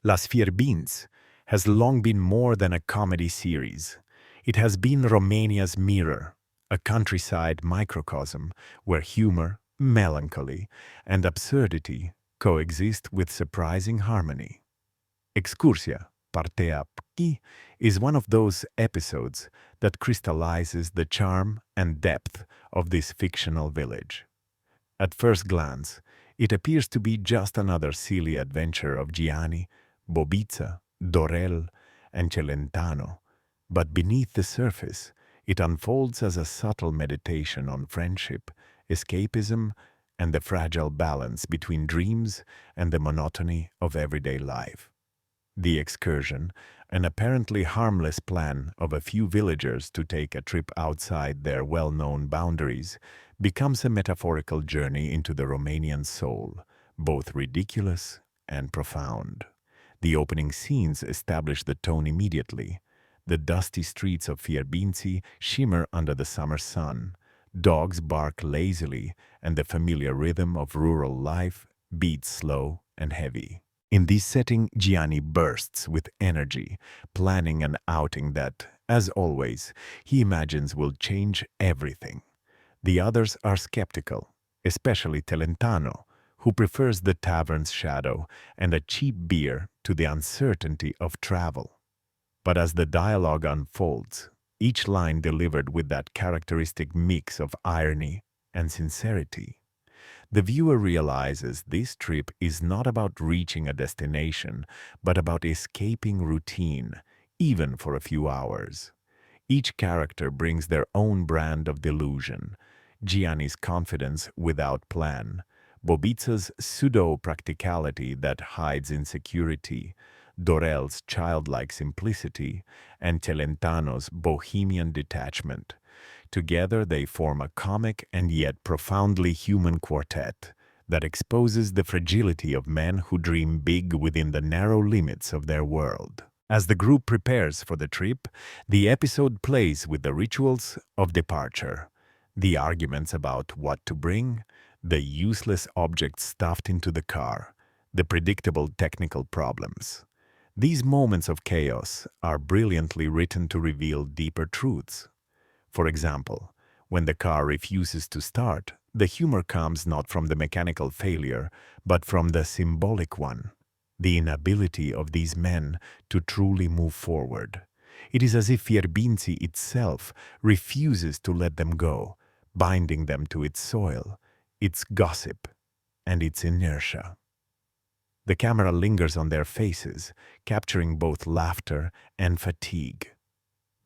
Las Fierbinți has long been more than a comedy series. It has been Romania's mirror, a countryside microcosm where humor, melancholy, and absurdity coexist with surprising harmony. Excursia, Partea P, is one of those episodes that crystallizes the charm and depth of this fictional village. At first glance, it appears to be just another silly adventure of Gianni, Bobița, Dorel, and Celentano, but beneath the surface, it unfolds as a subtle meditation on friendship, escapism, and the fragile balance between dreams and the monotony of everyday life. The excursion, an apparently harmless plan of a few villagers to take a trip outside their well-known boundaries, becomes a metaphorical journey into the Romanian soul, both ridiculous and profound. The opening scenes establish the tone immediately. The dusty streets of Fierbinți shimmer under the summer sun. Dogs bark lazily, and the familiar rhythm of rural life beats slow and heavy. In this setting, Gianni bursts with energy, planning an outing that, as always, he imagines will change everything. The others are skeptical, especially Celentano, who prefers the tavern's shadow and a cheap beer to the uncertainty of travel. But as the dialogue unfolds, each line delivered with that characteristic mix of irony and sincerity, the viewer realizes this trip is not about reaching a destination, but about escaping routine, even for a few hours. Each character brings their own brand of delusion. Gianni's confidence without plan, Bobița's pseudo-practicality that hides insecurity, Dorel's childlike simplicity, and Celentano's bohemian detachment. Together they form a comic and yet profoundly human quartet that exposes the fragility of men who dream big within the narrow limits of their world. As the group prepares for the trip, the episode plays with the rituals of departure, the arguments about what to bring, the useless objects stuffed into the car, the predictable technical problems. These moments of chaos are brilliantly written to reveal deeper truths. For example, when the car refuses to start, the humor comes not from the mechanical failure, but from the symbolic one, the inability of these men to truly move forward. It is as if Fierbinți itself refuses to let them go, binding them to its soil, its gossip, and its inertia. The camera lingers on their faces, capturing both laughter and fatigue.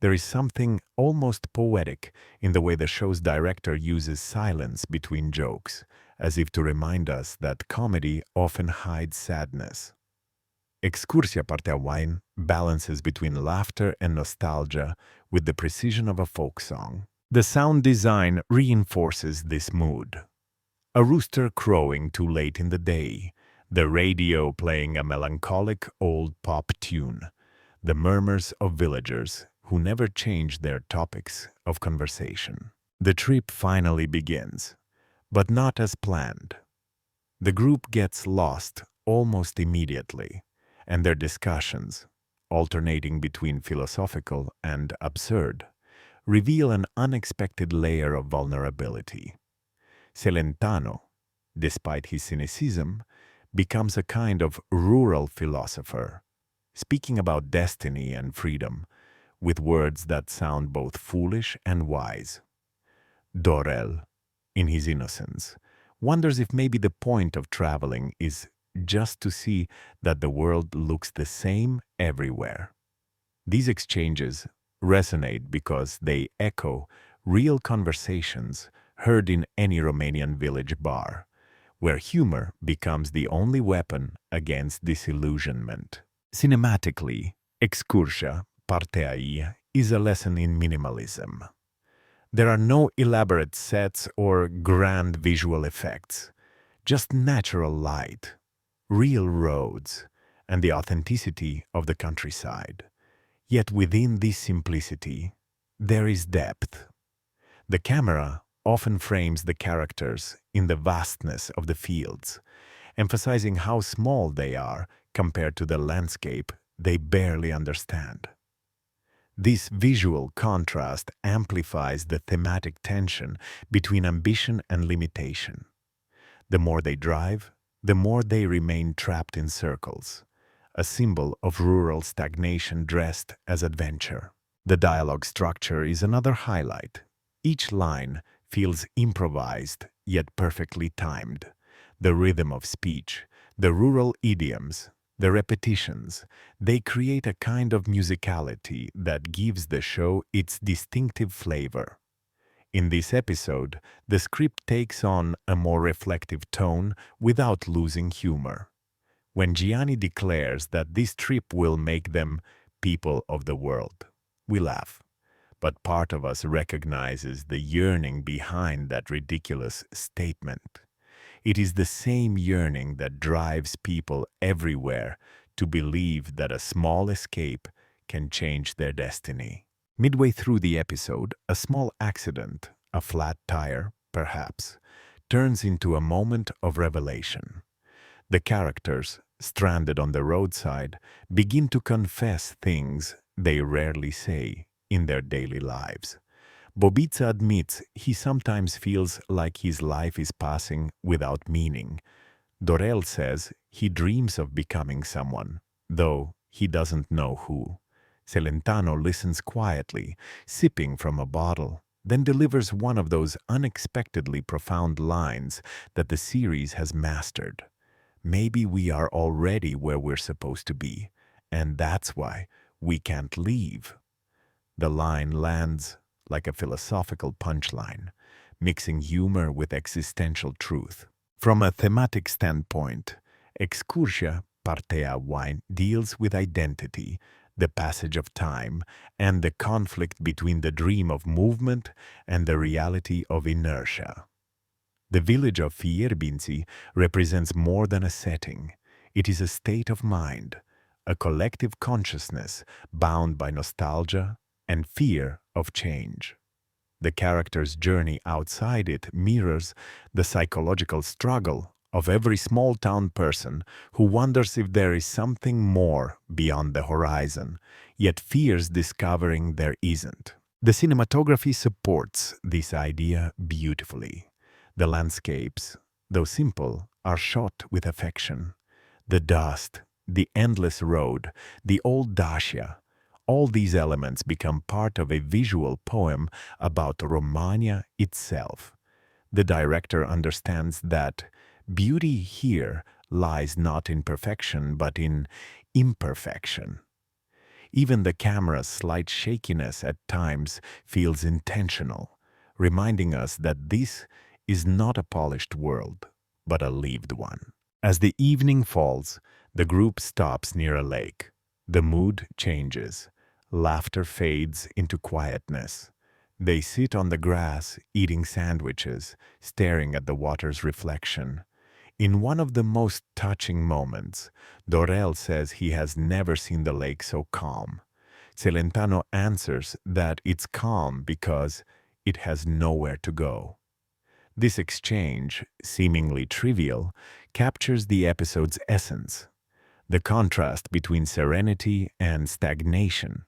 There is something almost poetic in the way the show's director uses silence between jokes, as if to remind us that comedy often hides sadness. Excursia Partea Wine balances between laughter and nostalgia with the precision of a folk song. The sound design reinforces this mood. A rooster crowing too late in the day, the radio playing a melancholic old pop tune, the murmurs of villagers who never change their topics of conversation. The trip finally begins, but not as planned. The group gets lost almost immediately, and their discussions, alternating between philosophical and absurd, reveal an unexpected layer of vulnerability. Celentano, despite his cynicism, becomes a kind of rural philosopher, speaking about destiny and freedom, with words that sound both foolish and wise. Dorel, in his innocence, wonders if maybe the point of traveling is just to see that the world looks the same everywhere. These exchanges resonate because they echo real conversations heard in any Romanian village bar, where humor becomes the only weapon against disillusionment. Cinematically, Excursia Partea I is a lesson in minimalism. There are no elaborate sets or grand visual effects, just natural light, real roads, and the authenticity of the countryside. Yet within this simplicity, there is depth. The camera often frames the characters in the vastness of the fields, emphasizing how small they are compared to the landscape they barely understand. This visual contrast amplifies the thematic tension between ambition and limitation. The more they drive, the more they remain trapped in circles, a symbol of rural stagnation dressed as adventure. The dialogue structure is another highlight. Each line feels improvised yet perfectly timed. The rhythm of speech, the rural idioms, the repetitions, they create a kind of musicality that gives the show its distinctive flavor. In this episode, the script takes on a more reflective tone without losing humor. When Gianni declares that this trip will make them people of the world, we laugh. But part of us recognizes the yearning behind that ridiculous statement. It is the same yearning that drives people everywhere to believe that a small escape can change their destiny. Midway through the episode, a small accident, a flat tire, perhaps, turns into a moment of revelation. The characters, stranded on the roadside, begin to confess things they rarely say in their daily lives. Bobica admits he sometimes feels like his life is passing without meaning. Dorel says he dreams of becoming someone, though he doesn't know who. Celentano listens quietly, sipping from a bottle, then delivers one of those unexpectedly profound lines that the series has mastered. Maybe we are already where we're supposed to be, and that's why we can't leave. The line lands like a philosophical punchline, mixing humor with existential truth. From a thematic standpoint, Excursia Partea Wine deals with identity, the passage of time, and the conflict between the dream of movement and the reality of inertia. The village of Fierbinți represents more than a setting. It is a state of mind, a collective consciousness bound by nostalgia and fear of change. The character's journey outside it mirrors the psychological struggle of every small-town person who wonders if there is something more beyond the horizon, yet fears discovering there isn't. The cinematography supports this idea beautifully. The landscapes, though simple, are shot with affection. The dust, the endless road, the old Dacia, all these elements become part of a visual poem about Romania itself. The director understands that beauty here lies not in perfection but in imperfection. Even the camera's slight shakiness at times feels intentional, reminding us that this is not a polished world, but a lived one. As the evening falls, the group stops near a lake. The mood changes. Laughter fades into quietness. They sit on the grass, eating sandwiches, staring at the water's reflection. In one of the most touching moments, Dorel says he has never seen the lake so calm. Celentano answers that it's calm because it has nowhere to go. This exchange, seemingly trivial, captures the episode's essence. The contrast between serenity and stagnation,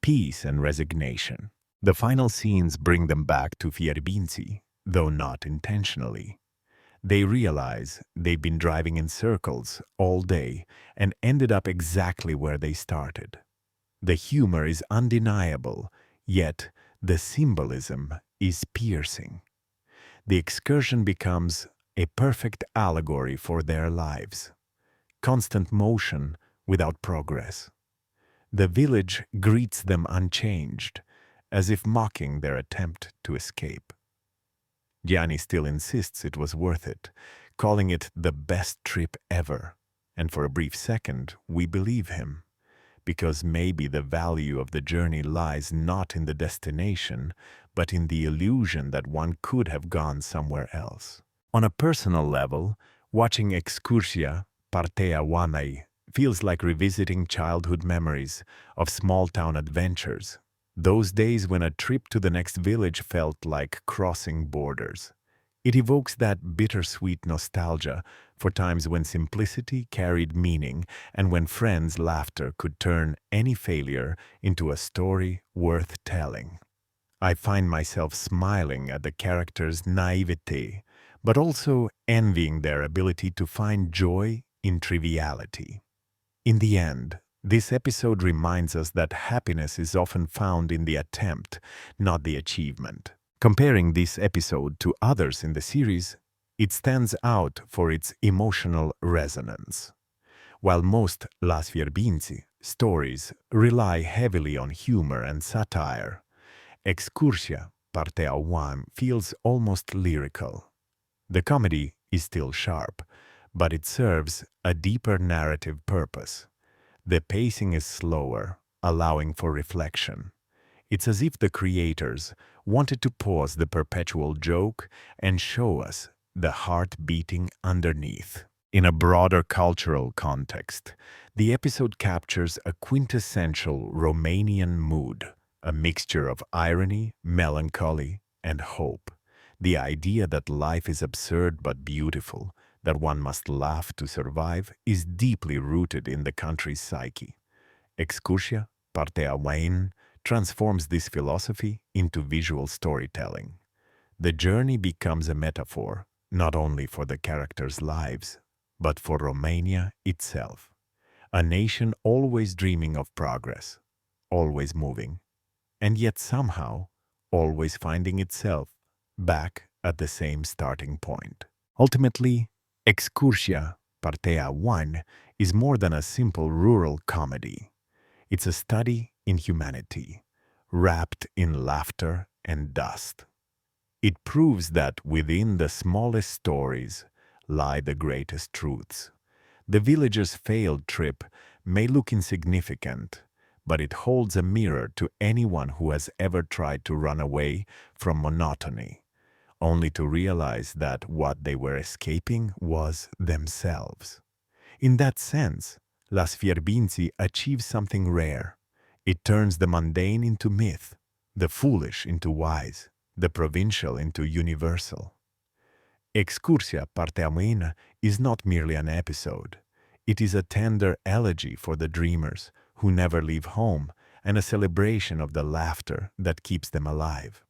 peace and resignation. The final scenes bring them back to Fierbinți, though not intentionally. They realize they've been driving in circles all day and ended up exactly where they started. The humor is undeniable, yet the symbolism is piercing. The excursion becomes a perfect allegory for their lives. Constant motion without progress. The village greets them unchanged, as if mocking their attempt to escape. Gianni still insists it was worth it, calling it the best trip ever, and for a brief second we believe him, because maybe the value of the journey lies not in the destination, but in the illusion that one could have gone somewhere else. On a personal level, watching Excursia Partea Wine feels like revisiting childhood memories of small-town adventures, those days when a trip to the next village felt like crossing borders. It evokes that bittersweet nostalgia for times when simplicity carried meaning and when friends' laughter could turn any failure into a story worth telling. I find myself smiling at the characters' naivete, but also envying their ability to find joy in triviality. In the end, this episode reminds us that happiness is often found in the attempt, not the achievement. Comparing this episode to others in the series, it stands out for its emotional resonance. While most Las Fierbinți stories rely heavily on humor and satire, Excursia, Partea 1 feels almost lyrical. The comedy is still sharp, but it serves a deeper narrative purpose. The pacing is slower, allowing for reflection. It's as if the creators wanted to pause the perpetual joke and show us the heart beating underneath. In a broader cultural context, the episode captures a quintessential Romanian mood, a mixture of irony, melancholy, and hope. The idea that life is absurd but beautiful, that one must laugh to survive, is deeply rooted in the country's psyche. Excursia, Partea 1, transforms this philosophy into visual storytelling. The journey becomes a metaphor, not only for the characters' lives, but for Romania itself. A nation always dreaming of progress, always moving, and yet somehow always finding itself back at the same starting point. Ultimately, Excursia, Partea 1 is more than a simple rural comedy. It's a study in humanity, wrapped in laughter and dust. It proves that within the smallest stories lie the greatest truths. The villager's failed trip may look insignificant, but it holds a mirror to anyone who has ever tried to run away from monotony, only to realize that what they were escaping was themselves. In that sense, Las Fierbinți achieves something rare. It turns the mundane into myth, the foolish into wise, the provincial into universal. Excursia, Partea 1 is not merely an episode. It is a tender elegy for the dreamers who never leave home and a celebration of the laughter that keeps them alive.